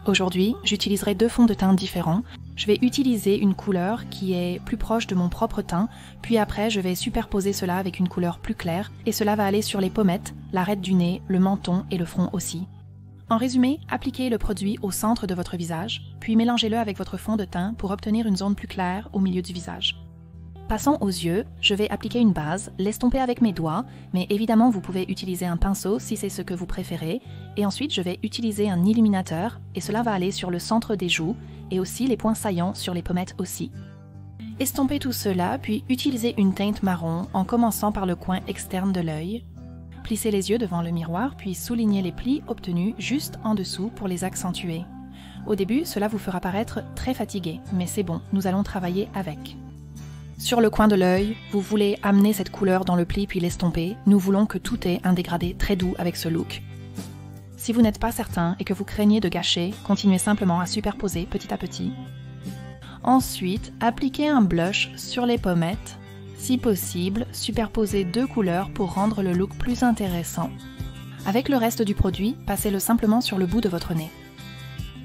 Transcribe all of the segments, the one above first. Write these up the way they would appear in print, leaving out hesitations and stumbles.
Aujourd'hui, j'utiliserai deux fonds de teint différents. Je vais utiliser une couleur qui est plus proche de mon propre teint, puis après je vais superposer cela avec une couleur plus claire, et cela va aller sur les pommettes, l'arête du nez, le menton et le front aussi. En résumé, appliquez le produit au centre de votre visage, puis mélangez-le avec votre fond de teint pour obtenir une zone plus claire au milieu du visage. Passons aux yeux, je vais appliquer une base, l'estomper avec mes doigts, mais évidemment vous pouvez utiliser un pinceau si c'est ce que vous préférez, et ensuite je vais utiliser un illuminateur, et cela va aller sur le centre des joues, et aussi les points saillants sur les pommettes aussi. Estompez tout cela, puis utilisez une teinte marron en commençant par le coin externe de l'œil. Plissez les yeux devant le miroir, puis soulignez les plis obtenus juste en dessous pour les accentuer. Au début, cela vous fera paraître très fatigué, mais c'est bon, nous allons travailler avec. Sur le coin de l'œil, vous voulez amener cette couleur dans le pli puis l'estomper. Nous voulons que tout ait un dégradé très doux avec ce look. Si vous n'êtes pas certain et que vous craignez de gâcher, continuez simplement à superposer petit à petit. Ensuite, appliquez un blush sur les pommettes. Si possible, superposez deux couleurs pour rendre le look plus intéressant. Avec le reste du produit, passez-le simplement sur le bout de votre nez.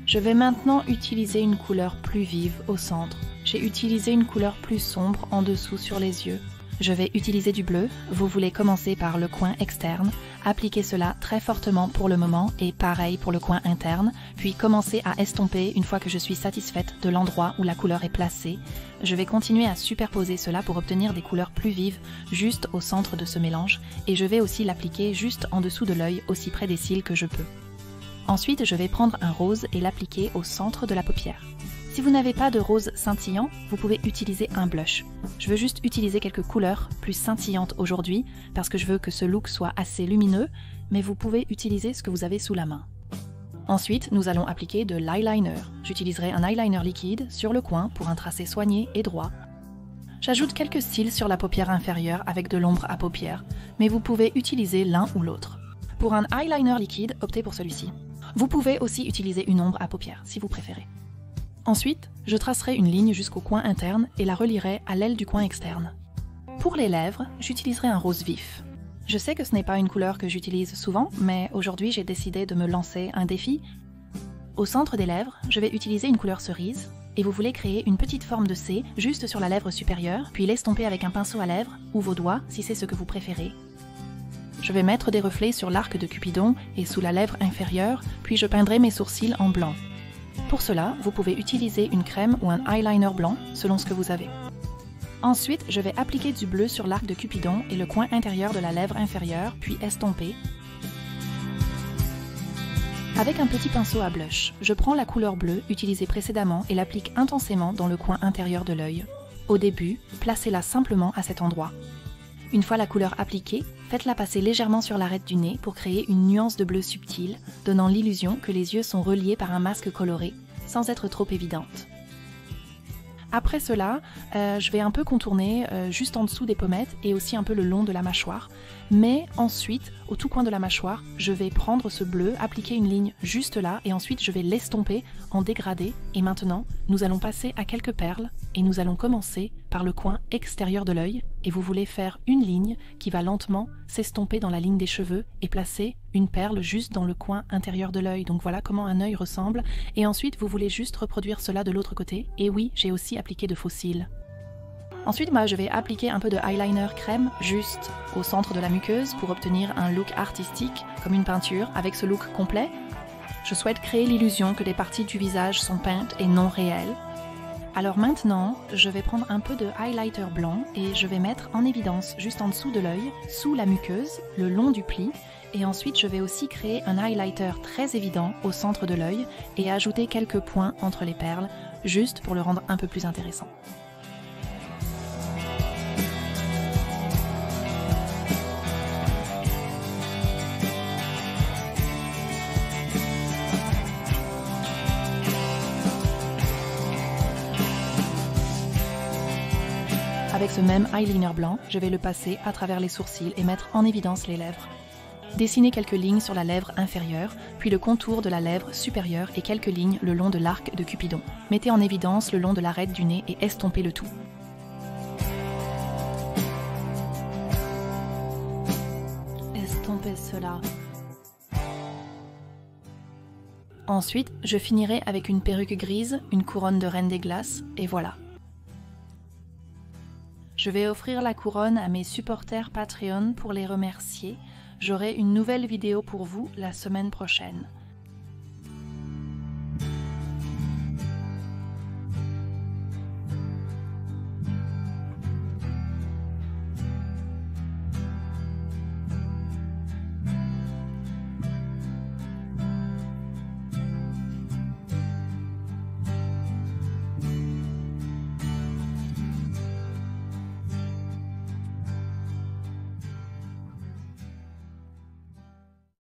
Je vais maintenant utiliser une couleur plus vive au centre. J'ai utilisé une couleur plus sombre en dessous sur les yeux. Je vais utiliser du bleu. Vous voulez commencer par le coin externe, appliquer cela très fortement pour le moment et pareil pour le coin interne, puis commencer à estomper une fois que je suis satisfaite de l'endroit où la couleur est placée. Je vais continuer à superposer cela pour obtenir des couleurs plus vives juste au centre de ce mélange et je vais aussi l'appliquer juste en dessous de l'œil, aussi près des cils que je peux. Ensuite, je vais prendre un rose et l'appliquer au centre de la paupière. Si vous n'avez pas de rose scintillant, vous pouvez utiliser un blush. Je veux juste utiliser quelques couleurs plus scintillantes aujourd'hui parce que je veux que ce look soit assez lumineux, mais vous pouvez utiliser ce que vous avez sous la main. Ensuite, nous allons appliquer de l'eyeliner. J'utiliserai un eyeliner liquide sur le coin pour un tracé soigné et droit. J'ajoute quelques cils sur la paupière inférieure avec de l'ombre à paupières, mais vous pouvez utiliser l'un ou l'autre. Pour un eyeliner liquide, optez pour celui-ci. Vous pouvez aussi utiliser une ombre à paupières si vous préférez. Ensuite, je tracerai une ligne jusqu'au coin interne et la relierai à l'aile du coin externe. Pour les lèvres, j'utiliserai un rose vif. Je sais que ce n'est pas une couleur que j'utilise souvent, mais aujourd'hui j'ai décidé de me lancer un défi. Au centre des lèvres, je vais utiliser une couleur cerise et vous voulez créer une petite forme de C juste sur la lèvre supérieure, puis l'estomper avec un pinceau à lèvres ou vos doigts si c'est ce que vous préférez. Je vais mettre des reflets sur l'arc de Cupidon et sous la lèvre inférieure, puis je peindrai mes sourcils en blanc. Pour cela, vous pouvez utiliser une crème ou un eyeliner blanc, selon ce que vous avez. Ensuite, je vais appliquer du bleu sur l'arc de Cupidon et le coin intérieur de la lèvre inférieure, puis estomper. Avec un petit pinceau à blush, je prends la couleur bleue utilisée précédemment et l'applique intensément dans le coin intérieur de l'œil. Au début, placez-la simplement à cet endroit. Une fois la couleur appliquée, faites-la passer légèrement sur l'arête du nez pour créer une nuance de bleu subtil, donnant l'illusion que les yeux sont reliés par un masque coloré, sans être trop évidente. Après cela, je vais un peu contourner juste en dessous des pommettes et aussi un peu le long de la mâchoire. Mais ensuite, au tout coin de la mâchoire, je vais prendre ce bleu, appliquer une ligne juste là et ensuite je vais l'estomper en dégradé. Et maintenant, nous allons passer à quelques perles et nous allons commencer par le coin extérieur de l'œil. Et vous voulez faire une ligne qui va lentement s'estomper dans la ligne des cheveux et placer une perle juste dans le coin intérieur de l'œil. Donc voilà comment un œil ressemble. Et ensuite, vous voulez juste reproduire cela de l'autre côté. Et oui, j'ai aussi appliqué de faux cils. Ensuite, je vais appliquer un peu de eyeliner crème juste au centre de la muqueuse pour obtenir un look artistique, comme une peinture, avec ce look complet. Je souhaite créer l'illusion que des parties du visage sont peintes et non réelles. Alors maintenant, je vais prendre un peu de highlighter blanc et je vais mettre en évidence juste en dessous de l'œil, sous la muqueuse, le long du pli. Et ensuite, je vais aussi créer un highlighter très évident au centre de l'œil et ajouter quelques points entre les perles, juste pour le rendre un peu plus intéressant. Avec ce même eyeliner blanc, je vais le passer à travers les sourcils et mettre en évidence les lèvres. Dessinez quelques lignes sur la lèvre inférieure, puis le contour de la lèvre supérieure et quelques lignes le long de l'arc de Cupidon. Mettez en évidence le long de l'arête du nez et estompez le tout. Estompez cela. Ensuite, je finirai avec une perruque grise, une couronne de Reine des Glaces, et voilà. Je vais offrir la couronne à mes supporters Patreon pour les remercier. J'aurai une nouvelle vidéo pour vous la semaine prochaine.